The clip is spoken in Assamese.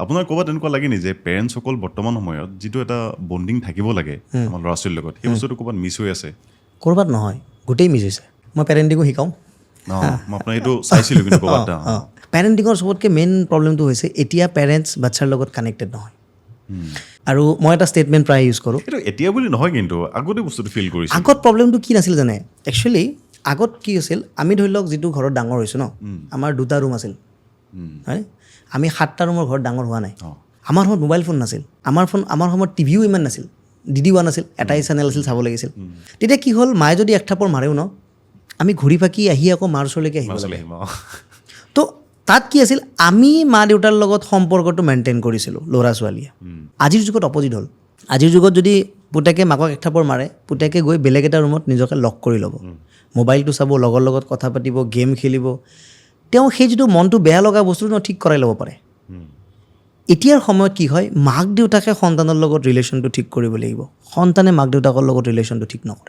আপোনাৰ ক'ৰবাত এনেকুৱা লাগে নি যে পেৰেণ্টছসকল বৰ্তমান সময়ত যিটো এটা বণ্ডিং থাকিব লাগে আমাৰ ল'ৰা ছোৱালীৰ লগত সেই বস্তুটো ক'ৰবাত মিছ হৈ আছে ক'ৰবাত নহয় গোটেই মিছ হৈছে মই পেৰেণ্টিঙো শিকাওঁ মই আপোনাৰ এইটো চাইছিলোঁ কিন্তু ক'ৰবাত পেৰেণ্টিঙৰ চবতকৈ মেইন প্ৰব্লেমটো হৈছে এতিয়া পেৰেণ্টছ বাচ্ছাৰ লগত কানেক্টেড নহয় আৰু মই এটা ষ্টেটমেণ্ট প্ৰায় ইউজ কৰোঁ এইটো এতিয়া বুলি নহয় কিন্তু আগতে বস্তুটো ফিল কৰিছোঁ আগত প্ৰব্লেমটো কি নাছিল জানে একচুৱেলি আগত কি আছিল আমি ধৰি লওক যিটো ঘৰত ডাঙৰ হৈছোঁ ন আমাৰ 2টা ৰুম আছিল হয় আমি 7টা ৰুমৰ ঘৰত ডাঙৰ হোৱা নাই আমাৰ সময়ত মোবাইল ফোন নাছিল আমাৰ সময়ত টিভিও ইমান নাছিল DD1 আছিল এটাই চেনেল আছিল চাব লাগিছিল তেতিয়া কি হ'ল মায়ে যদি এক থাপৰ মাৰেও ন আমি ঘূৰি ফাকি আহি আকৌ মাৰ ওচৰলৈকে আহিব লাগে তো তাত কি আছিল আমি মা দেউতাৰ লগত সম্পৰ্কটো মেইনটেইন কৰিছিলোঁ ল'ৰা ছোৱালীয়ে আজিৰ যুগত অপজিট হ'ল আজিৰ যুগত যদি পুতেকে মাকক এক থাপৰ মাৰে পুতেকে গৈ বেলেগ এটা ৰুমত নিজকে লক কৰি ল'ব মোবাইলটো চাব লগৰ লগত কথা পাতিব গেম খেলিব তেওঁ সেই যিটো মনটো বেয়া লগা বস্তুটো ঠিক কৰাই ল'ব পাৰে এতিয়াৰ সময়ত কি হয় মাক দেউতাকে সন্তানৰ লগত ৰিলেশ্যনটো ঠিক কৰিব লাগিব সন্তানে মাক দেউতাকৰ লগত ৰিলেশ্যনটো ঠিক নকৰে